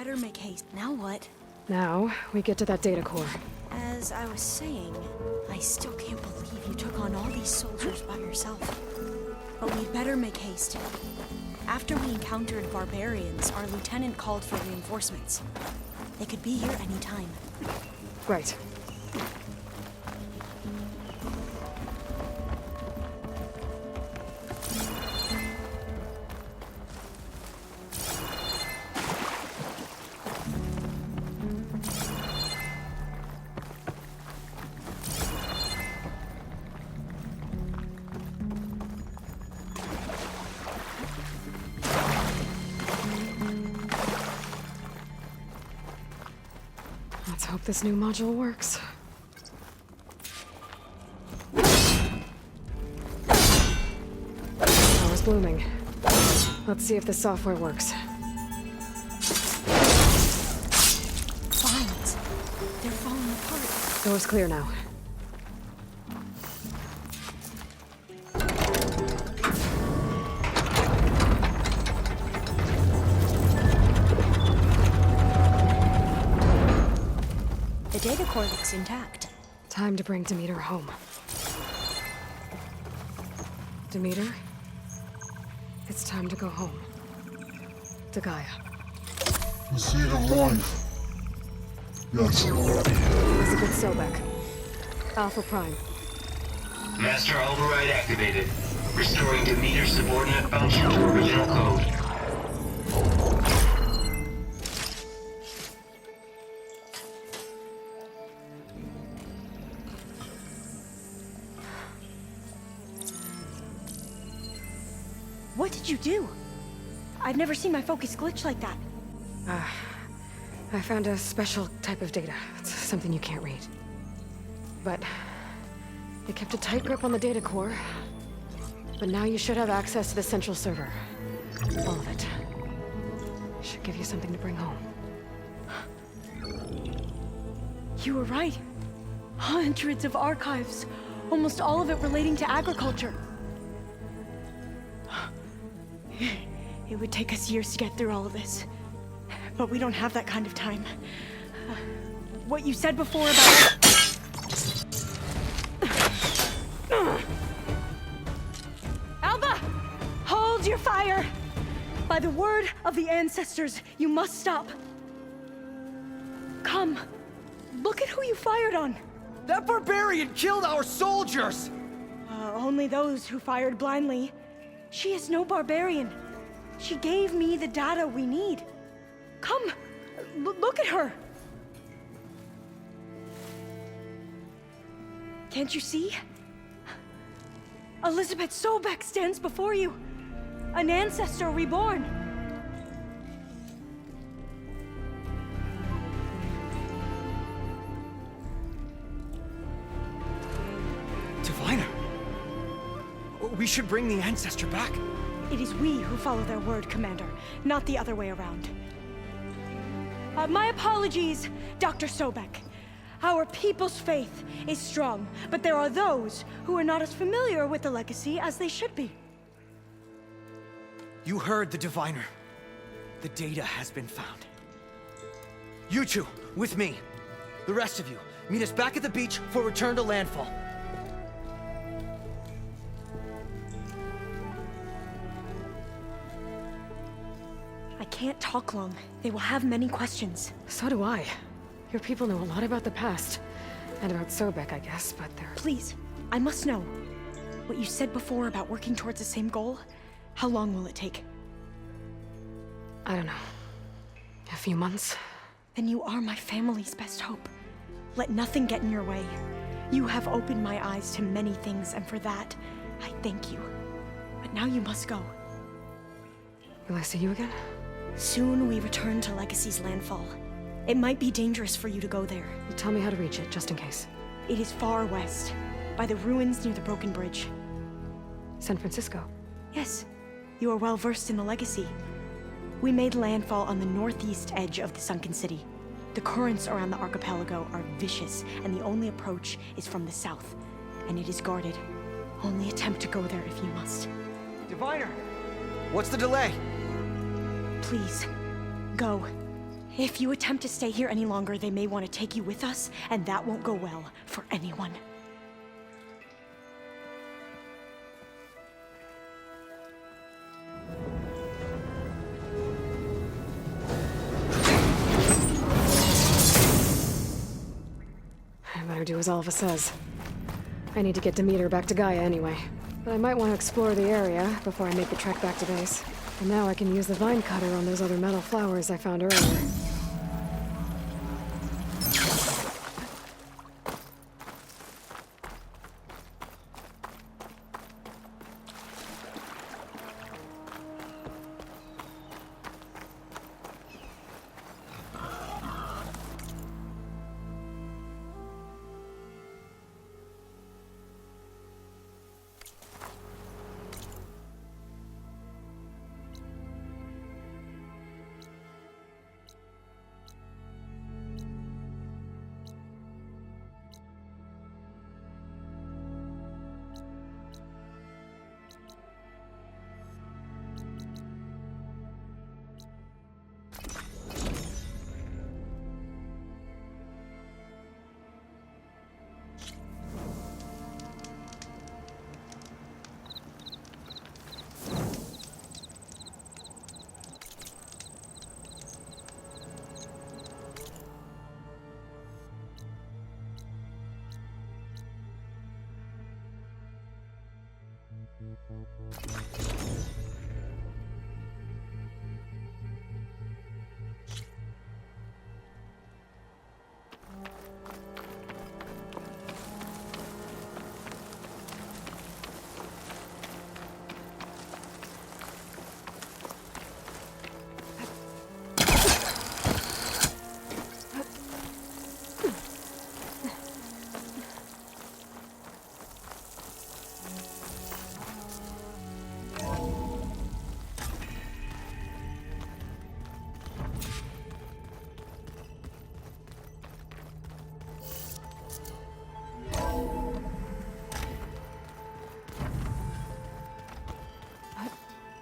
better make haste. Now what? Now, we get to that data core. As I was saying, I still can't believe you took on all these soldiers by yourself. But we'd better make haste. After we encountered barbarians, our lieutenant called for reinforcements. They could be here any time. Right. Let's hope this new module works. Power's blooming. Let's see if the software works. Vines. They're falling apart. Door's clear now. The data core looks intact. Time to bring Demeter home. Demeter? It's time to go home. To Gaia. The seed of life. Yes. Elizabeth Sobek. Alpha Prime. Master override activated. Restoring Demeter's subordinate function to original code. What did you do? I've never seen my focus glitch like that. I found a special type of data. It's something you can't read. But it kept a tight grip on the data core. But now you should have access to the central server. All of it. Should give you something to bring home. You were right. Hundreds of archives. Almost all of it relating to agriculture. It would take us years to get through all of this. But we don't have that kind of time. What you said before about... Alba! Hold your fire! By the word of the ancestors, you must stop. Come. Look at who you fired on. That barbarian killed our soldiers! Only those who fired blindly. She is no barbarian. She gave me the data we need. Come, look at her. Can't you see? Elizabeth Sobek stands before you. An ancestor reborn. Diviner! We should bring the ancestor back. It is we who follow their word, Commander, not the other way around. My apologies, Dr. Sobek. Our people's faith is strong, but there are those who are not as familiar with the legacy as they should be. You heard the diviner. The data has been found. You two, with me. The rest of you, meet us back at the beach for return to landfall. I can't talk long. They will have many questions. So do I. Your people know a lot about the past. And about Sobek, I guess, but they're... Please, I must know. What you said before about working towards the same goal, how long will it take? I don't know. A few months? Then you are my family's best hope. Let nothing get in your way. You have opened my eyes to many things, and for that, I thank you. But now you must go. Will I see you again? Soon we return to Legacy's landfall. It might be dangerous for you to go there. Tell me how to reach it, just in case. It is far west, by the ruins near the broken bridge. San Francisco? Yes, you are well versed in the Legacy. We made landfall on the northeast edge of the sunken city. The currents around the archipelago are vicious, and the only approach is from the south, and it is guarded. Only attempt to go there if you must. Diviner! What's the delay? Please, go. If you attempt to stay here any longer, they may want to take you with us, and that won't go well for anyone. I better do as Alva says. I need to get Demeter back to Gaia anyway. But I might want to explore the area before I make the trek back to base. And now I can use the vine cutter on those other metal flowers I found earlier.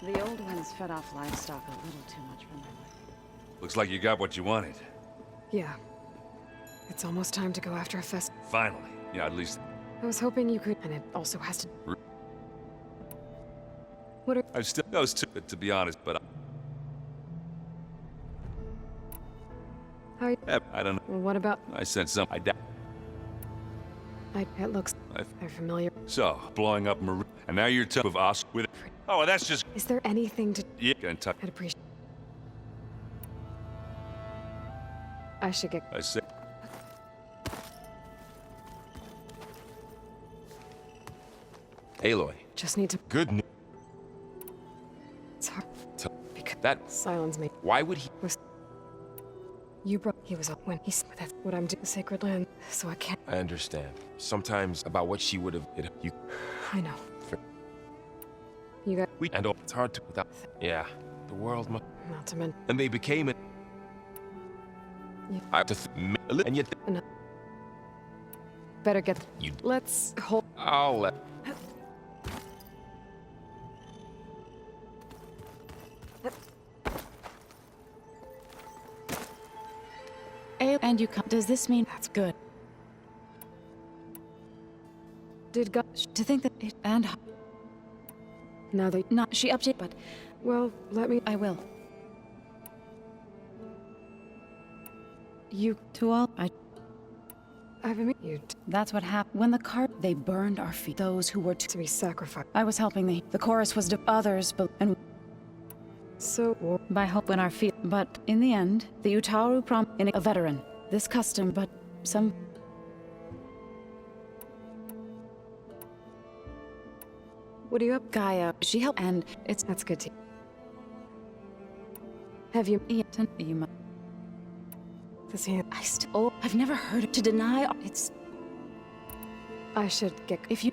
The old ones fed off livestock a little too much for my liking. Looks like you got what you wanted. Yeah. It's almost time to go after a fest. Finally. Yeah, at least I was hoping you could, and it also has to... What are... I've still those two, to be honest, but How... I don't know. What about... I sent some. It looks... They're familiar. So, blowing up Marie, and now you're top of us with. Oh, that's just. Is there anything to... Yeah, gonna touch. I'd appreciate... I should get... I say. Aloy, Just need to... good news. It's hard. Because... That. Silence me. Why would he? Was... You brought... He was up when he's... That's what I'm doing. Sacred land. So I can't... I understand. Sometimes about what she would have. You. I know. You got... We. And it's hard to without. Yeah. The world must. Not to mention... And they became it. Yeah. I have to. And yet. Better get... You. Let's hold... I'll let. And you come. Does this mean that's good? Did God... To think that it and Now that... not she update, but Well, let me... I will. You... To all I've been... You... that's what happened when the cart they burned our feet. Those who were To be sacrificed. I was helping the chorus was to others, but and So... by hope in our feet. But in the end, the Utaru in a veteran. This custom, but some. What are you up... Gaia, she helped, and it's That's good to... Have you... eaten. You mu- This hand... I still. Oh, I've never heard it to deny. It's I should get... if you.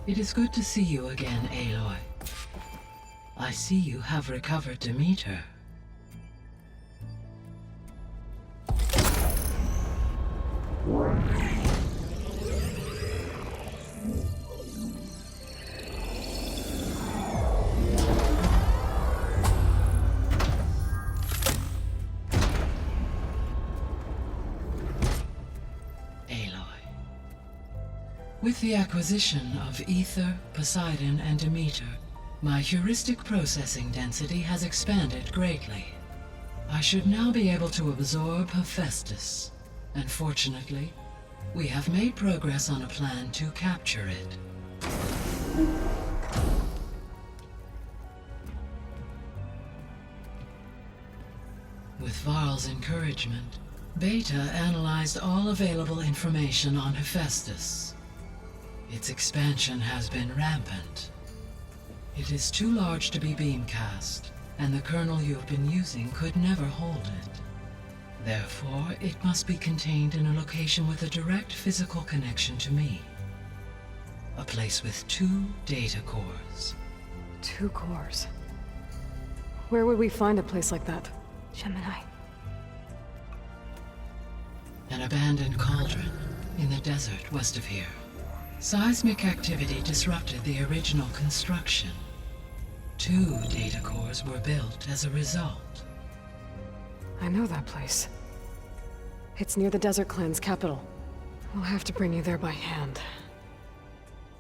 It is good to see you again, Aloy. I see you have recovered Demeter. With the acquisition of Ether, Poseidon, and Demeter, my heuristic processing density has expanded greatly. I should now be able to absorb Hephaestus, and fortunately, we have made progress on a plan to capture it. With Varl's encouragement, Beta analyzed all available information on Hephaestus. Its expansion has been rampant. It is too large to be beamcast, and the kernel you have been using could never hold it. Therefore, it must be contained in a location with a direct physical connection to me. A place with 2 data cores. 2 cores. Where would we find a place like that? Gemini. An abandoned cauldron in the desert west of here. Seismic activity disrupted the original construction. 2 data cores were built as a result. I know that place. It's near the Desert Clan's capital. We'll have to bring you there by hand.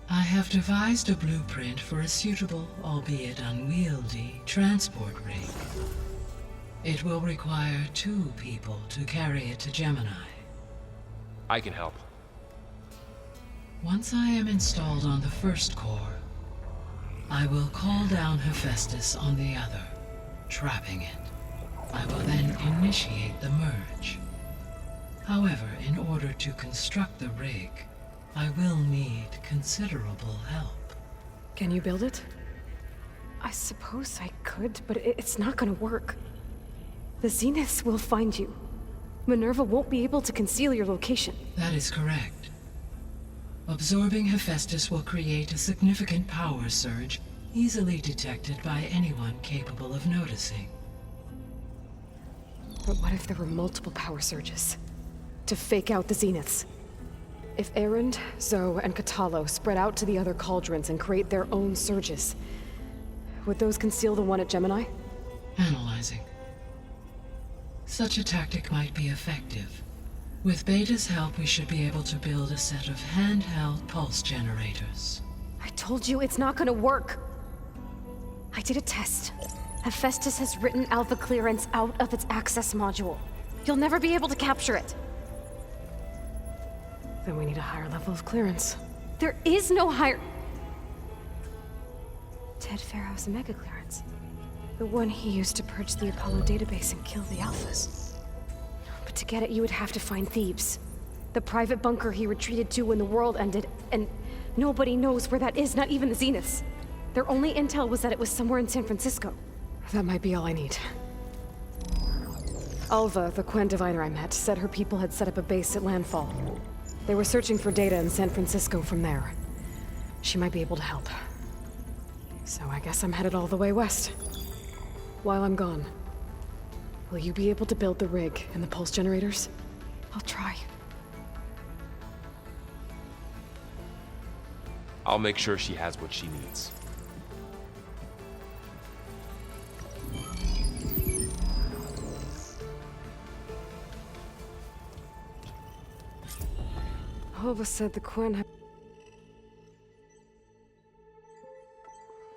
I have devised a blueprint for a suitable, albeit unwieldy, transport rig. It will require 2 people to carry it to Gemini. I can help. Once I am installed on the first core, I will call down Hephaestus on the other, trapping it. I will then initiate the merge. However, in order to construct the rig, I will need considerable help. Can you build it? I suppose I could, but it's not gonna work. The Zeniths will find you. Minerva won't be able to conceal your location. That is correct. Absorbing Hephaestus will create a significant power surge, easily detected by anyone capable of noticing. But what if there were multiple power surges? To fake out the Zeniths? If Erend, Zoe, and Katalo spread out to the other cauldrons and create their own surges, would those conceal the one at Gemini? Analyzing. Such a tactic might be effective. With Beta's help, we should be able to build a set of handheld pulse generators. I told you it's not gonna work! I did a test. Hephaestus has written Alpha clearance out of its access module. You'll never be able to capture it. Then we need a higher level of clearance. There is no higher... Ted Pharaoh's mega clearance. The one he used to purge the Apollo database and kill the Alphas. But to get it, you would have to find Thebes. The private bunker he retreated to when the world ended, and nobody knows where that is, not even the Zeniths. Their only intel was that it was somewhere in San Francisco. That might be all I need. Alva, the Quen diviner I met, said her people had set up a base at Landfall. They were searching for data in San Francisco from there. She might be able to help. So I guess I'm headed all the way west. While I'm gone, will you be able to build the rig and the pulse generators? I'll try. I'll make sure she has what she needs. Alva said the Quen had...